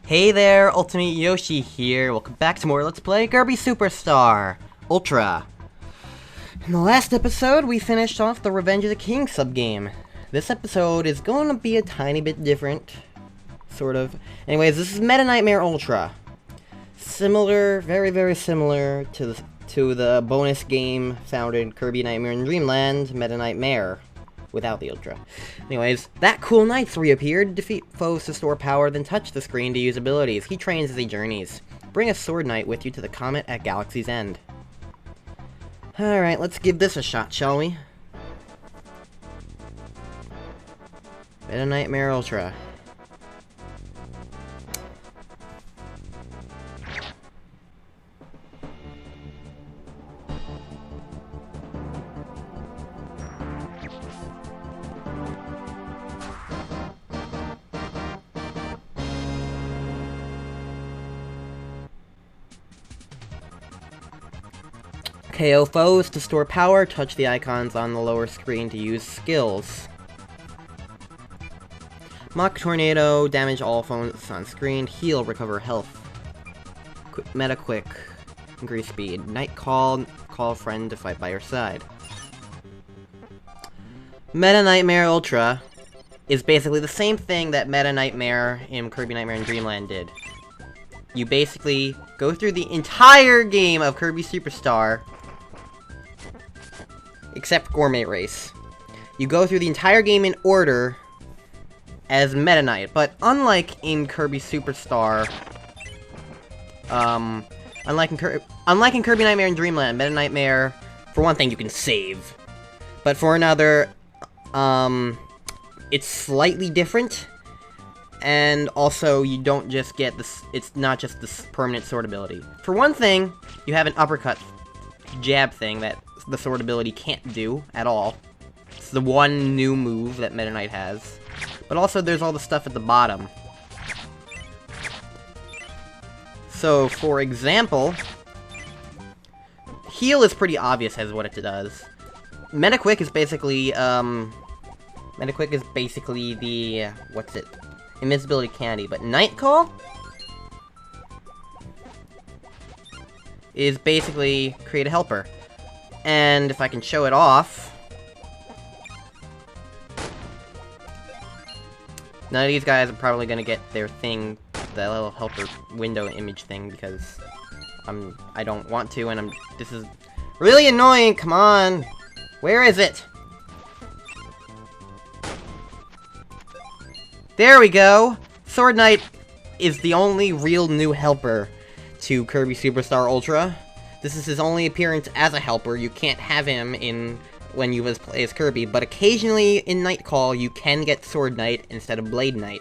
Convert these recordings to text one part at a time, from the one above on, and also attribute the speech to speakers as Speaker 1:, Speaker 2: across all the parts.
Speaker 1: Hey there, Ultimate Yoshi here. Welcome back to more Let's Play Kirby Superstar Ultra. In the last episode, we finished off the Revenge of the King subgame. This episode is going to be a tiny bit different, sort of. Anyways, this is Knightmare Ultra. Similar, very, very similar to the bonus game found in Kirby Nightmare in Dreamland, Knightmare, without the Ultra. Anyways, that cool knight's reappeared, defeat foes to store power, then touch the screen to use abilities. He trains as he journeys. Bring a sword knight with you to the comet at Galaxy's End. Alright, let's give this a shot, shall we? Knightmare Ultra. KO foes to store power, touch the icons on the lower screen to use skills. Mock Tornado, damage all foes on screen, heal, recover health. Meta Quick, increase speed. Night Call, call a friend to fight by your side. Meta Knightmare Ultra is basically the same thing that Meta Knightmare in Kirby Nightmare in Dreamland did. You basically go through the entire game of Kirby Superstar, except Gourmet Race. You go through the entire game in order as Meta Knight, but unlike in Kirby Superstar, unlike in Kirby Nightmare in Dreamland, Meta Knightmare, for one thing, you can save, but for another, it's slightly different, and also you don't just get this. It's not just this permanent sword ability. For one thing, you have an uppercut jab thing that the sword ability can't do at all. It's the one new move that Meta Knight has. But also there's all the stuff at the bottom. So, for example, heal is pretty obvious as what it does. Meta Quick is basically, the, what's it? Invincibility candy. But Night Call is basically create a helper. And if I can show it off, none of these guys are probably gonna get their thing, the little helper window image thing, because I don't want to, and this is really annoying. Come on, where is it? There we go. Sword Knight is the only real new helper to Kirby Superstar Ultra. This is his only appearance as a helper. You can't have him in when you play as Kirby, but occasionally in Night Call you can get Sword Knight instead of Blade Knight.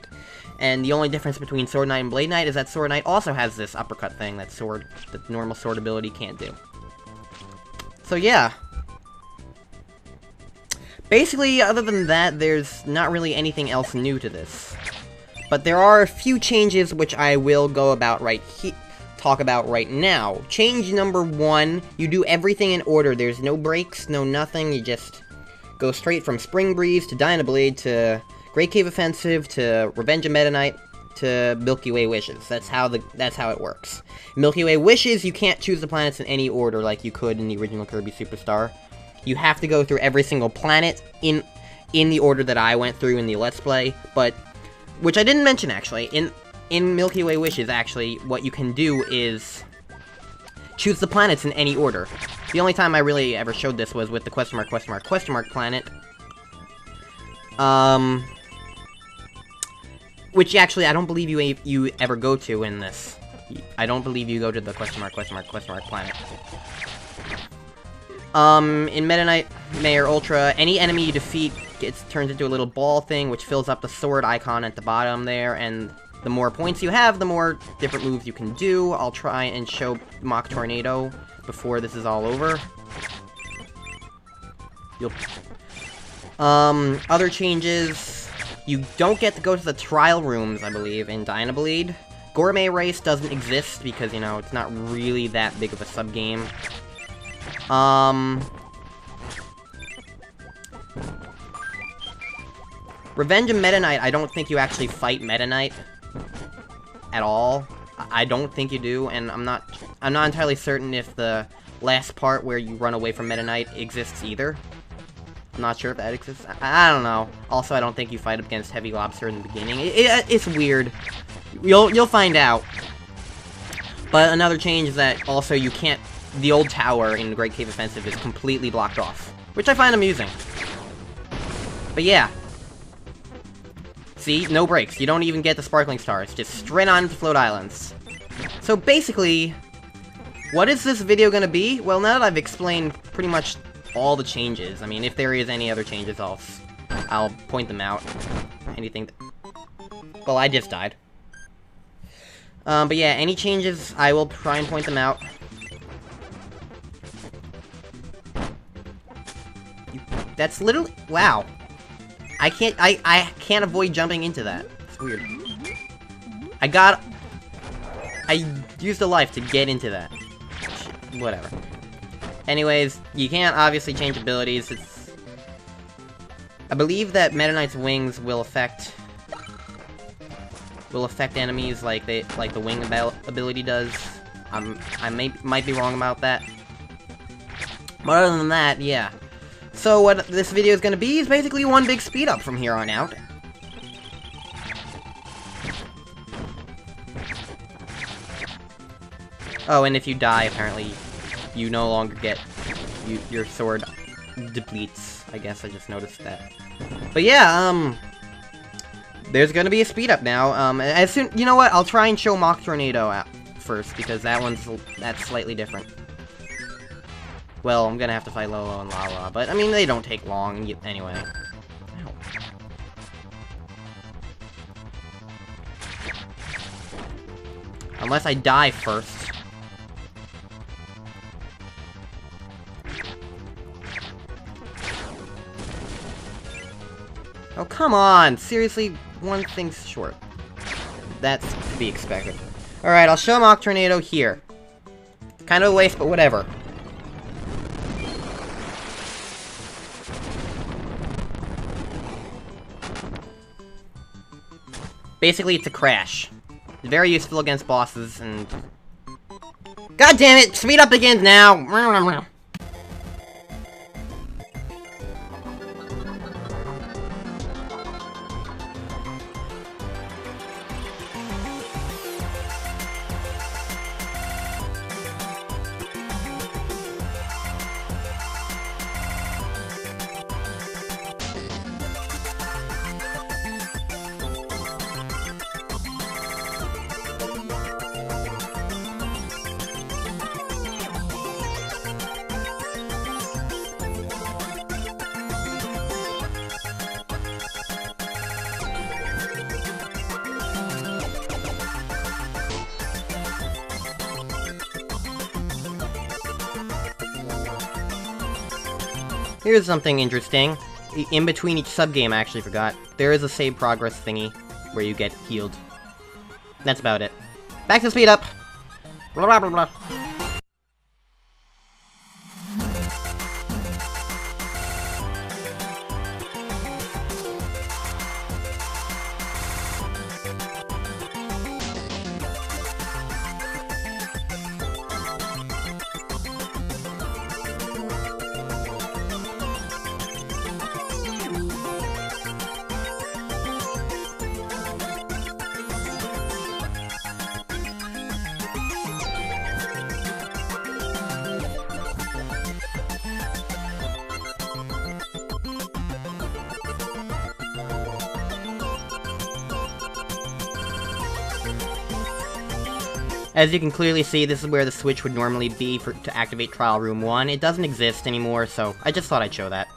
Speaker 1: And the only difference between Sword Knight and Blade Knight is that Sword Knight also has this uppercut thing that the normal sword ability can't do. So yeah. Basically, other than that, there's not really anything else new to this. But there are a few changes which I will talk about right now. Change number 1, you do everything in order. There's no breaks, no nothing. You just go straight from Spring Breeze to Dynablade to Great Cave Offensive to Revenge of Meta Knight to Milky Way Wishes. That's how it works. Milky Way Wishes, you can't choose the planets in any order like you could in the original Kirby Superstar. You have to go through every single planet in the order that I went through in the Let's Play, but which I didn't mention actually. In Milky Way Wishes, actually, what you can do is choose the planets in any order. The only time I really ever showed this was with the question mark planet. Which actually, I don't believe you ever go to in this. I don't believe you go to the question mark planet. In Meta Knightmare Ultra, any enemy you defeat turns into a little ball thing, which fills up the sword icon at the bottom there, and the more points you have, the more different moves you can do. I'll try and show Mock Tornado before this is all over. Other changes, you don't get to go to the trial rooms, I believe, in Dynablade. Gourmet Race doesn't exist because, you know, it's not really that big of a sub-game. Revenge of Meta Knight, I don't think you actually fight Meta Knight at all. I don't think you do, and I'm not entirely certain if the last part where you run away from Meta Knight exists either. I'm not sure if that exists. I don't know. Also, I don't think you fight against Heavy Lobster in the beginning. It's weird. You'll find out. But another change is that also you can't... The old tower in the Great Cave Offensive is completely blocked off, which I find amusing. But yeah. See? No breaks. You don't even get the Sparkling Stars. Just straight on to Float Islands. So basically, what is this video gonna be? Well, now that I've explained pretty much all the changes, I mean, if there is any other changes, I'll point them out. Anything well, I just died. But yeah, any changes, I will try and point them out. That's literally... Wow. I can't avoid jumping into that. It's weird. I used a life to get into that. Whatever. Anyways, you can't obviously change abilities. I believe that Meta Knight's wings will affect enemies like the wing ability does. I might be wrong about that. But other than that, yeah. So what this video is gonna be is basically one big speed up from here on out. Oh, and if you die, apparently, you no longer get... your sword depletes. I guess I just noticed that. But yeah, there's gonna be a speed up now. As soon... You know what? I'll try and show Mach Tornado out first, because that's slightly different. Well, I'm gonna have to fight Lolo and Lala, but, I mean, they don't take long, anyway. Ow. Unless I die first. Oh, come on! Seriously, one thing's short. That's to be expected. Alright, I'll show Mach Tornado here. Kind of a waste, but whatever. Basically, it's a crash. It's very useful against bosses, and... God damn it! Speed up again now! Here's something interesting. In between each sub-game, I actually forgot. There is a save progress thingy where you get healed. That's about it. Back to speed up! Blah blah blah blah. As you can clearly see, this is where the switch would normally be to activate Trial Room 1. It doesn't exist anymore, so I just thought I'd show that.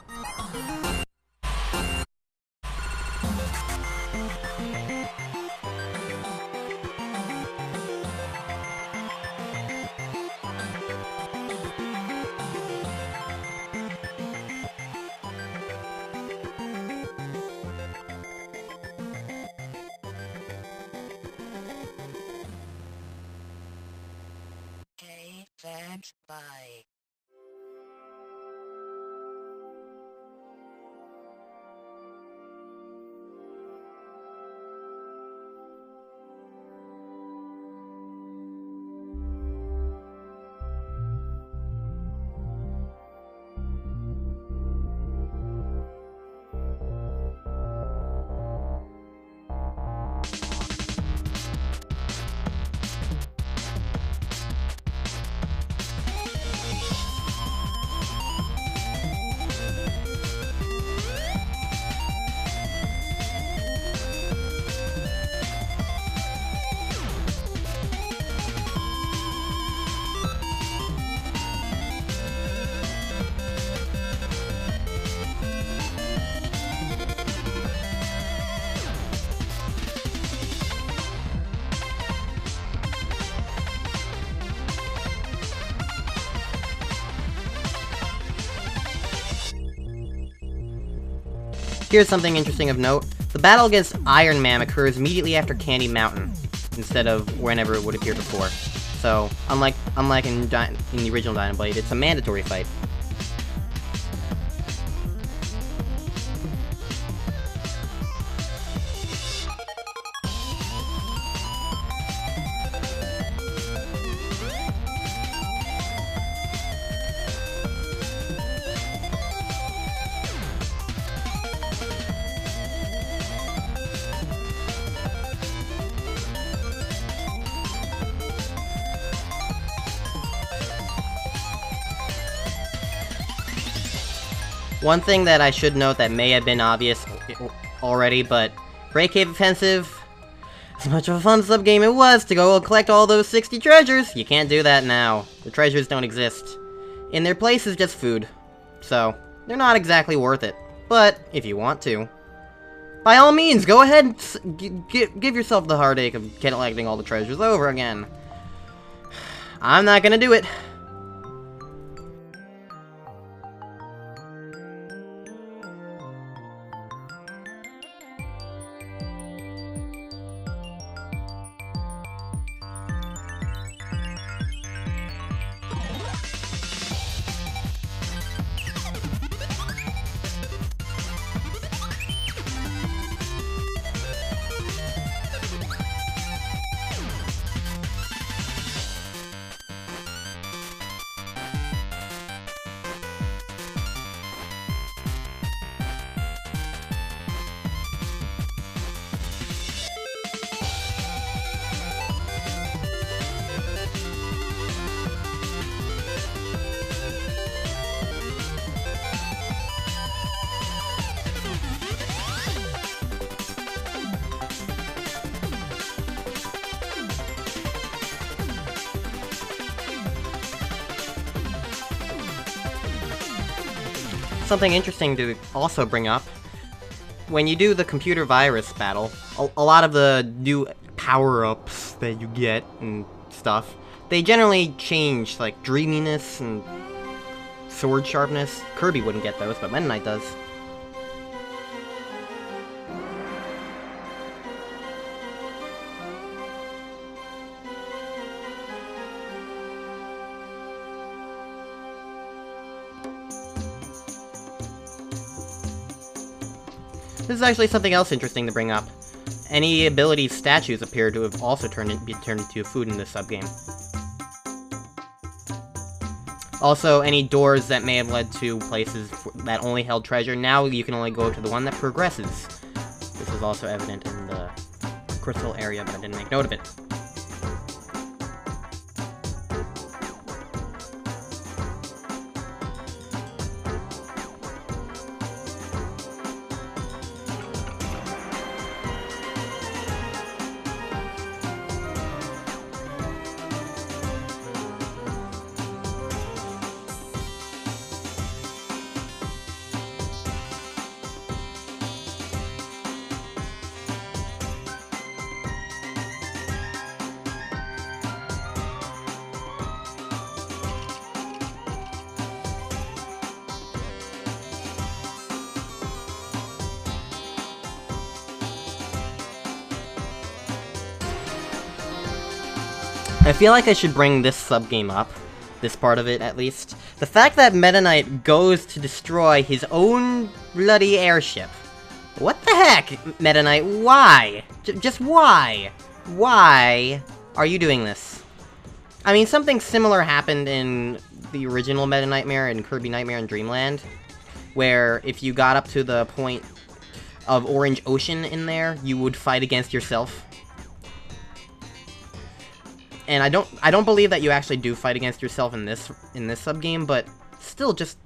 Speaker 2: Thanks, bye.
Speaker 1: Here's something interesting of note. The battle against Iron Man occurs immediately after Candy Mountain, instead of whenever it would appear before. So, unlike in the original Dynablade, it's a mandatory fight. One thing that I should note that may have been obvious already, but Great Cave Offensive, as much of a fun sub-game it was to go collect all those 60 treasures, you can't do that now. The treasures don't exist. In their place is just food. So, they're not exactly worth it. But, if you want to, by all means, go ahead and give yourself the heartache of collecting all the treasures over again. I'm not gonna do it. Something interesting to also bring up, when you do the computer virus battle, a lot of the new power-ups that you get and stuff, they generally change, like dreaminess and sword sharpness. Kirby wouldn't get those, but Meta Knight does. This is actually something else interesting to bring up. Any ability statues appear to have also turned into food in this subgame. Also, any doors that may have led to places that only held treasure, now you can only go to the one that progresses. This is also evident in the crystal area, but I didn't make note of it. I feel like I should bring this sub-game up, This part of it, at least. The fact that Meta Knight goes to destroy his own bloody airship. What the heck, Meta Knight? Why? Just why? Why are you doing this? I mean, something similar happened in the original Meta Knightmare in Kirby Knightmare in Dreamland, where if you got up to the point of Orange Ocean in there, you would fight against yourself. And I don't believe that you actually do fight against yourself in this subgame, but still, just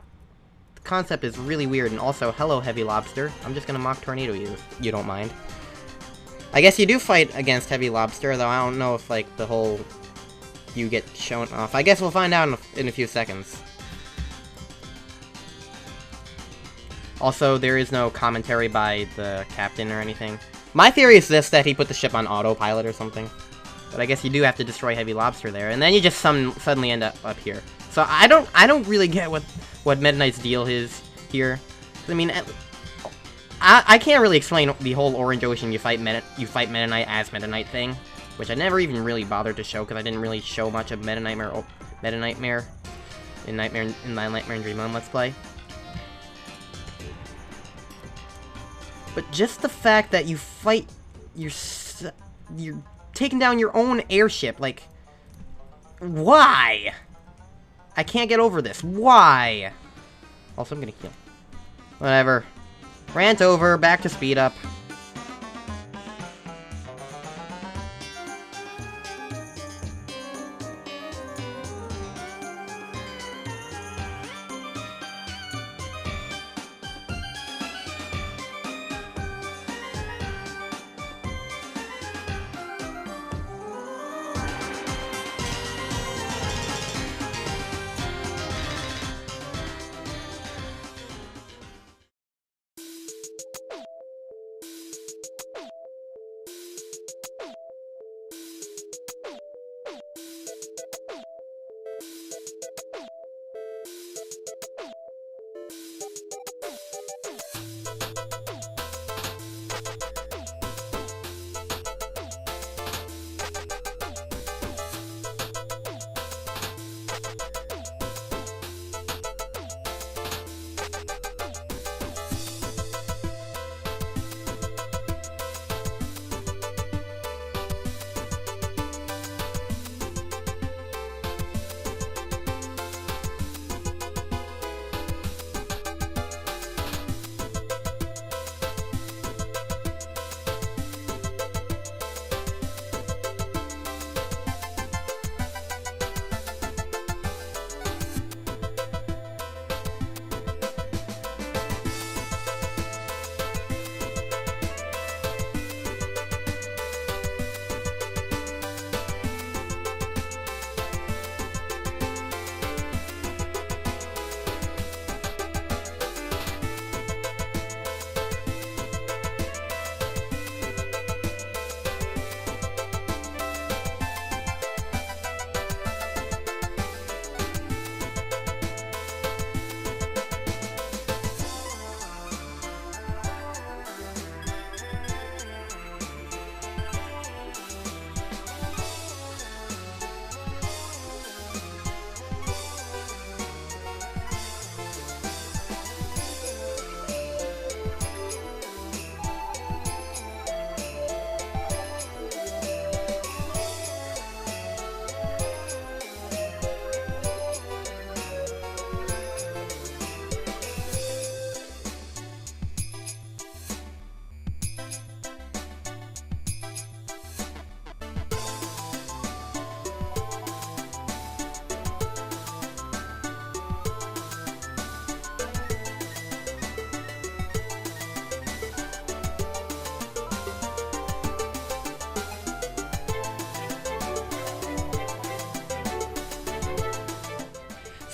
Speaker 1: the concept is really weird. And also, hello, Heavy Lobster. I'm just gonna mock tornado you if you don't mind. I guess you do fight against Heavy Lobster, though I don't know if like the whole you get shown off. I guess we'll find out in a few seconds. Also, there is no commentary by the captain or anything. My theory is this, that he put the ship on autopilot or something. But I guess you do have to destroy Heavy Lobster there, and then you just suddenly end up here. So I don't really get what Meta Knight's deal is here. I mean, I can't really explain the whole Orange Ocean you fight Meta Knight as Meta Knight thing, which I never even really bothered to show because I didn't really show much of Meta Knightmare in my Nightmare in Dreamland Let's Play. But just the fact that you fight you're taking down your own airship, like, why? I can't get over this. Why? Also, I'm gonna heal. Whatever. Rant over, back to speed up.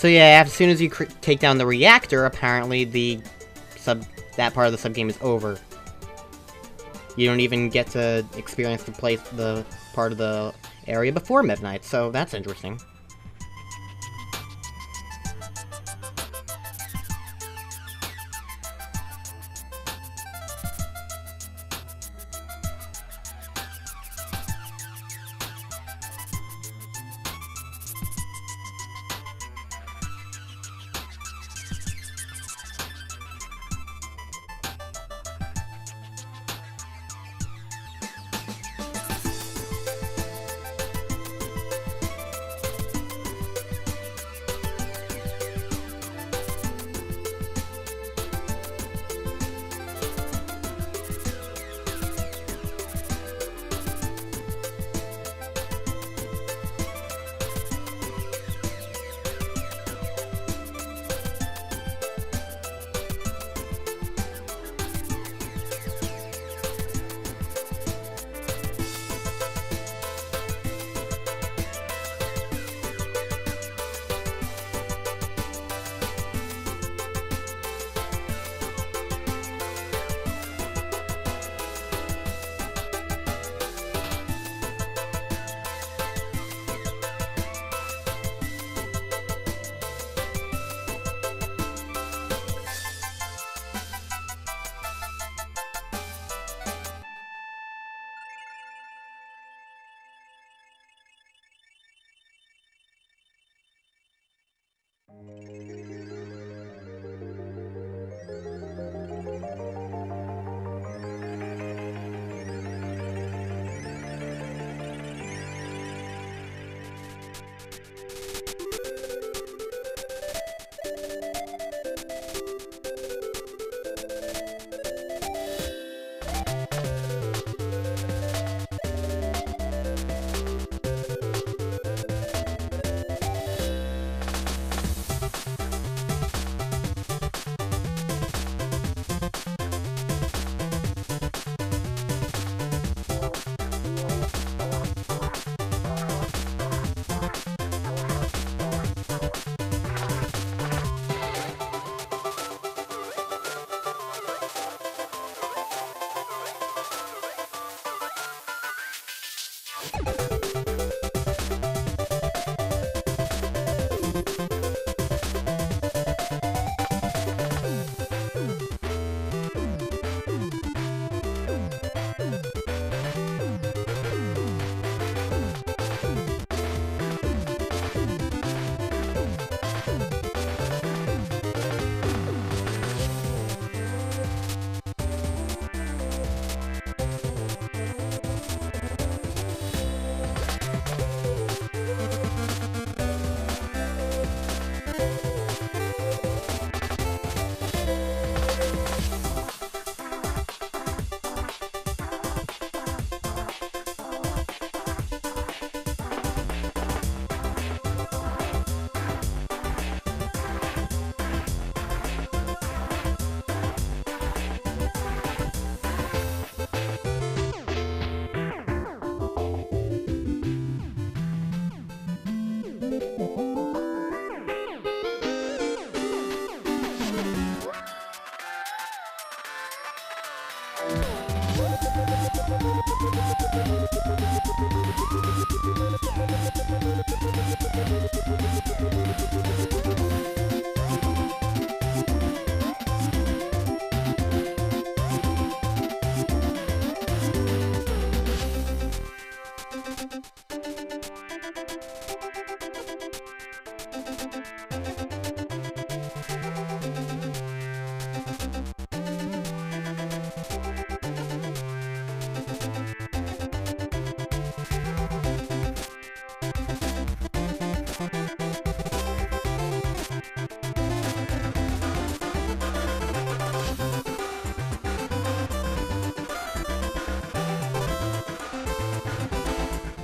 Speaker 1: So yeah, as soon as you take down the reactor, apparently that part of the subgame is over. You don't even get to experience the part of the area before midnight, so that's interesting.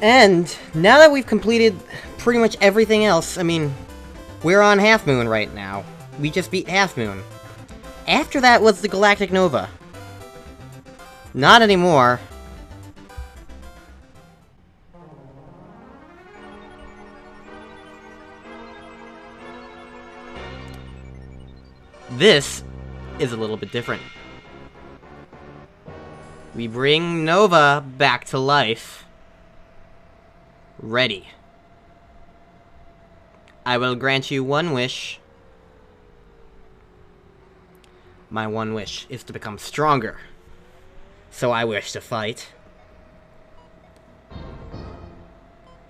Speaker 1: And now that we've completed pretty much everything else, I mean, we're on Half Moon right now. We just beat Half Moon. After that was the Galactic Nova. Not anymore. This is a little bit different. We bring Nova back to life. Ready. I will grant you one wish. My one wish is to become stronger. So I wish to fight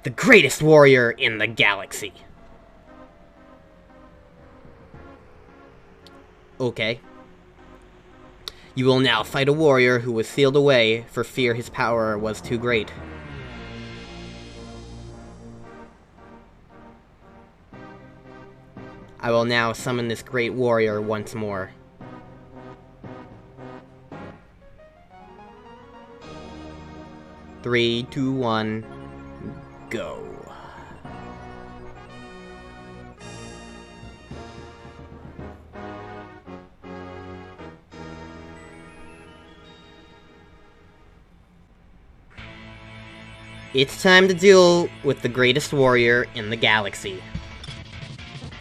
Speaker 1: the greatest warrior in the galaxy. Okay. You will now fight a warrior who was sealed away for fear his power was too great. I will now summon this great warrior once more. Three, two, one, go. It's time to deal with the greatest warrior in the galaxy.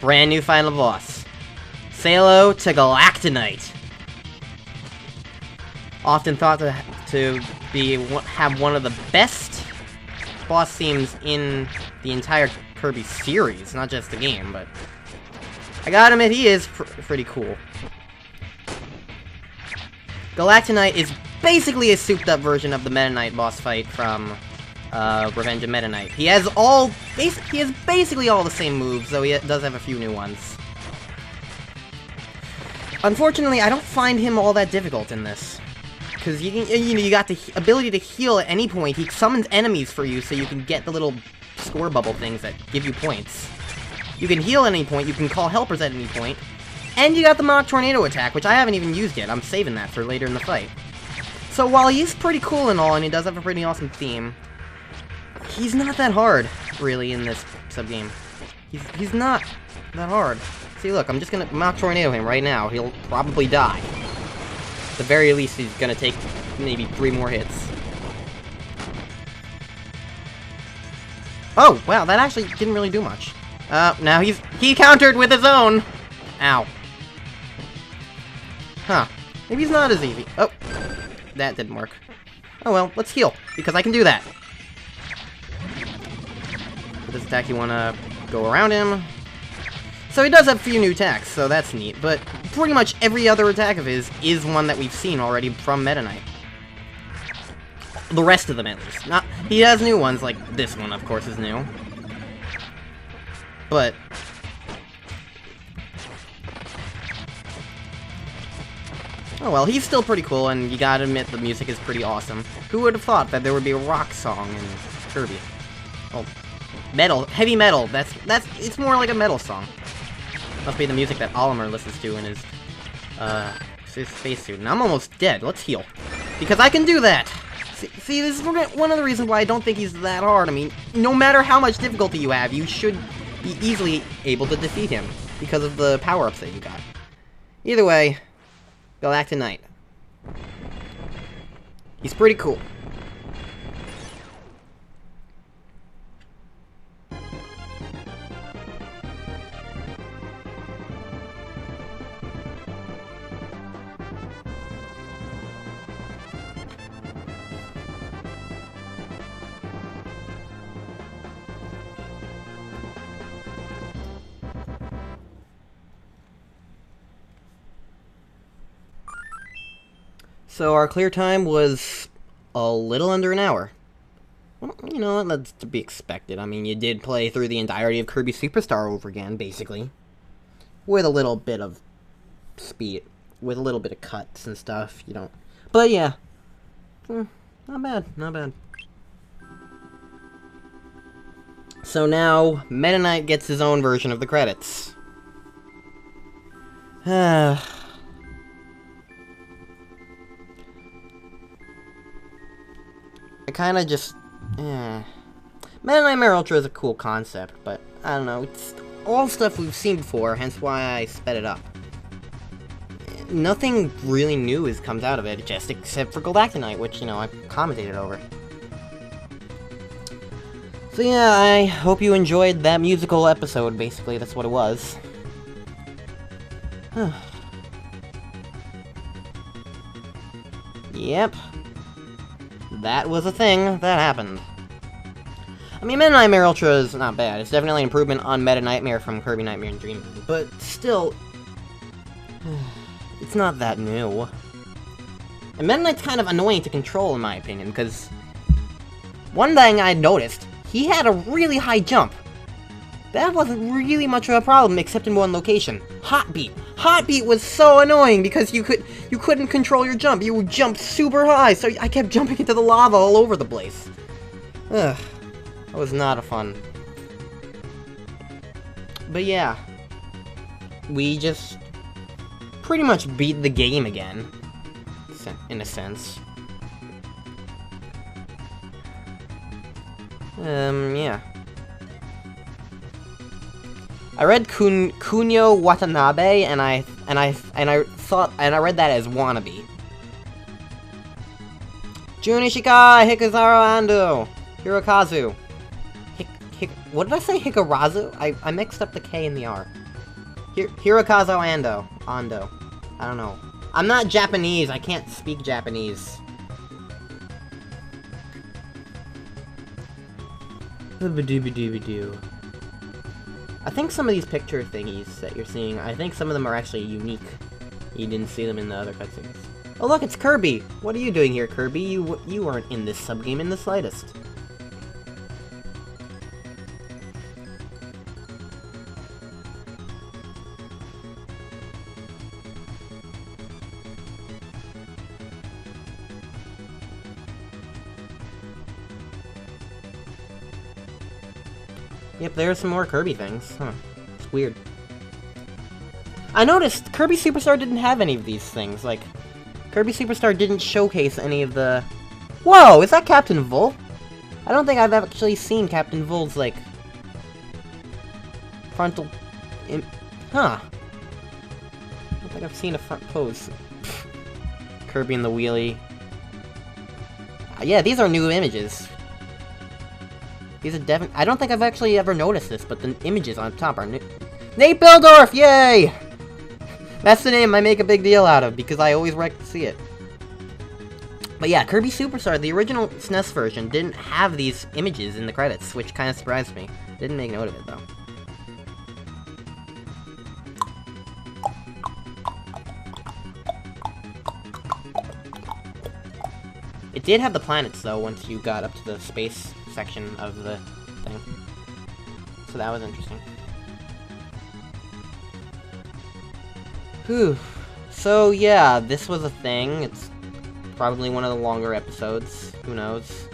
Speaker 1: Brand new final boss. Say hello to Galactonite. Often thought to have one of the best boss themes in the entire Kirby series, not just the game, but I gotta admit, he is pretty cool. Galactonite is basically a souped-up version of the Meta Knight boss fight from Revenge of Meta Knight. He has basically all the same moves, though he does have a few new ones. Unfortunately, I don't find him all that difficult in this. Because you got the ability to heal at any point. He summons enemies for you so you can get the little score bubble things that give you points. You can heal at any point, you can call helpers at any point, and you got the Mock Tornado attack, which I haven't even used yet. I'm saving that for later in the fight. So while he's pretty cool and all, and he does have a pretty awesome theme, he's not that hard, really, in this sub-game. He's not that hard. See, look, I'm just gonna Mock Tornado him right now. He'll probably die. At the very least, he's gonna take maybe 3 more hits. Oh, wow, that actually didn't really do much. Now he countered with his own! Ow. Huh. Maybe he's not as easy. Oh, that didn't work. Oh well, let's heal, because I can do that. With this attack, you wanna go around him. So he does have a few new attacks, so that's neat, but pretty much every other attack of his is one that we've seen already from Meta Knight. The rest of them, at least. He has new ones, like this one, of course, is new. But oh well, he's still pretty cool, and you gotta admit the music is pretty awesome. Who would have thought that there would be a rock song in Kirby? Oh, metal, heavy metal. It's more like a metal song. Must be the music that Oliver listens to in his spacesuit. And I'm almost dead. Let's heal, because I can do that. See, this is one of the reasons why I don't think he's that hard. I mean, no matter how much difficulty you have, you should be easily able to defeat him because of the power-ups that you got. Either way, Galactonite. He's pretty cool. So our clear time was a little under an hour. Well, you know, that's to be expected. I mean, you did play through the entirety of Kirby Superstar over again, basically. With a little bit of speed. With a little bit of cuts and stuff, you don't... But yeah. Not bad, not bad. So now, Meta Knight gets his own version of the credits. I kinda just... Knightmare Ultra is a cool concept, but I don't know, it's all stuff we've seen before, hence why I sped it up. Nothing really new comes out of it, just except for Galactonite, which, you know, I commentated over. So yeah, I hope you enjoyed that musical episode, basically, that's what it was. Yep. That was a thing that happened. I mean, Meta Knightmare Ultra is not bad. It's definitely an improvement on Meta Knightmare from Kirby Nightmare and Dreamland, but still, it's not that new. And Meta Knight's kind of annoying to control, in my opinion, because one thing I noticed, he had a really high jump. That wasn't really much of a problem, except in one location. Hot Beat. Hot Beat was so annoying because you couldn't control your jump. You would jump super high, so I kept jumping into the lava all over the place. Ugh. That was not a fun. But yeah. We just pretty much beat the game again. In a sense. Yeah. I read Kunio Watanabe, and I read that as wannabe. Jun Ishikai, Hikazaru Ando, Hirokazu. What did I say? Hikarazu? I mixed up the K and the R. Hirokazu Ando. I don't know. I'm not Japanese. I can't speak Japanese. I think some of these picture thingies that you're seeing, I think some of them are actually unique. You didn't see them in the other cutscenes. Oh look, it's Kirby! What are you doing here, Kirby? You weren't in this subgame in the slightest. Yep, there's some more Kirby things. Huh. It's weird. I noticed Kirby Superstar didn't have any of these things. Like, Kirby Superstar didn't showcase any of the... Whoa! Is that Captain Vol? I don't think I've actually seen Captain Vol's, like... frontal... Huh. I don't think I've seen a front pose. Kirby and the wheelie. Yeah, these are new images. These are definitely... I don't think I've actually ever noticed this, but the images on top are new. Nate Bildorf! Yay! That's the name I make a big deal out of, because I always like to see it. But yeah, Kirby Superstar, the original SNES version, didn't have these images in the credits, which kind of surprised me. Didn't make note of it, though. It did have the planets, though, once you got up to the space section of the thing. So that was interesting. Whew. So yeah, this was a thing. It's probably one of the longer episodes. Who knows?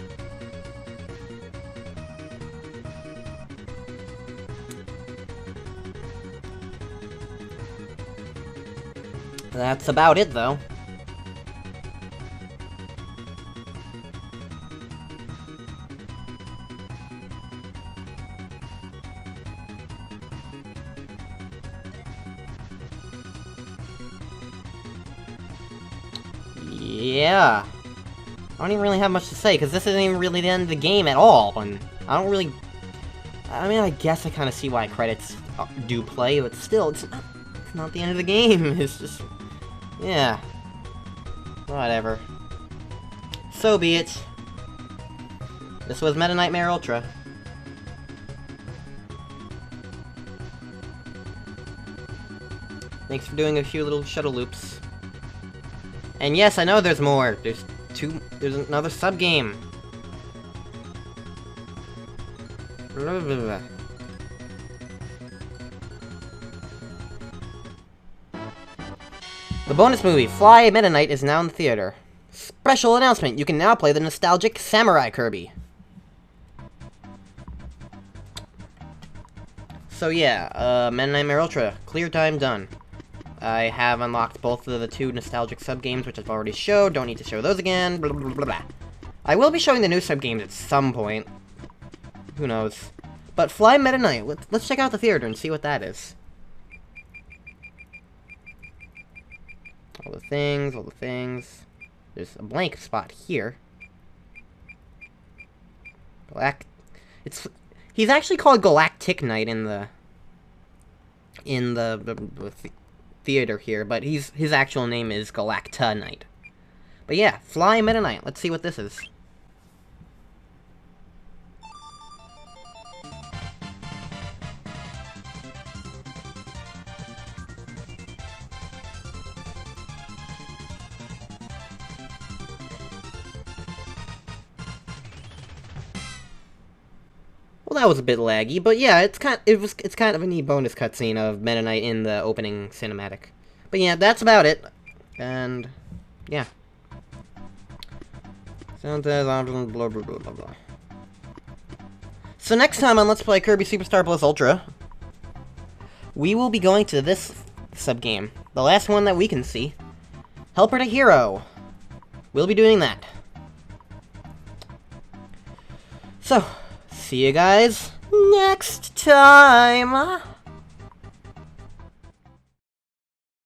Speaker 1: That's about it, though. Yeah. I don't even really have much to say, because this isn't even really the end of the game at all, and I don't really... I mean, I guess I kind of see why credits do play, but still, it's not the end of the game. It's just... yeah. Whatever. So be it. This was Meta Knightmare Ultra. Thanks for doing a few little shuttle loops. And yes, I know there's more. There's another sub-game. Blah, blah, blah. The bonus movie, Fly Meta Knight, is now in the theater. Special announcement, you can now play the nostalgic Samurai Kirby. So yeah, Meta Knightmare Ultra, clear time done. I have unlocked both of the two nostalgic sub-games, which I've already showed. Don't need to show those again. Blah, blah, blah, blah. I will be showing the new sub-games at some point. who knows? But Fly Meta Knight, let's check out the theater and see what that is. All the things, all the things. There's a blank spot here. He's actually called Galactic Knight in the theater here, but his actual name is Galacta Knight. But yeah, Fly Meta Knight. Let's see what this is. Well, that was a bit laggy, but yeah, it's kind of a neat bonus cutscene of Meta Knight in the opening cinematic. But yeah, that's about it. And yeah. Blah blah blah blah blah. So next time on Let's Play Kirby Superstar Plus Ultra, we will be going to this sub-game, the last one that we can see, Helper to Hero. We'll be doing that. So, see you guys next time!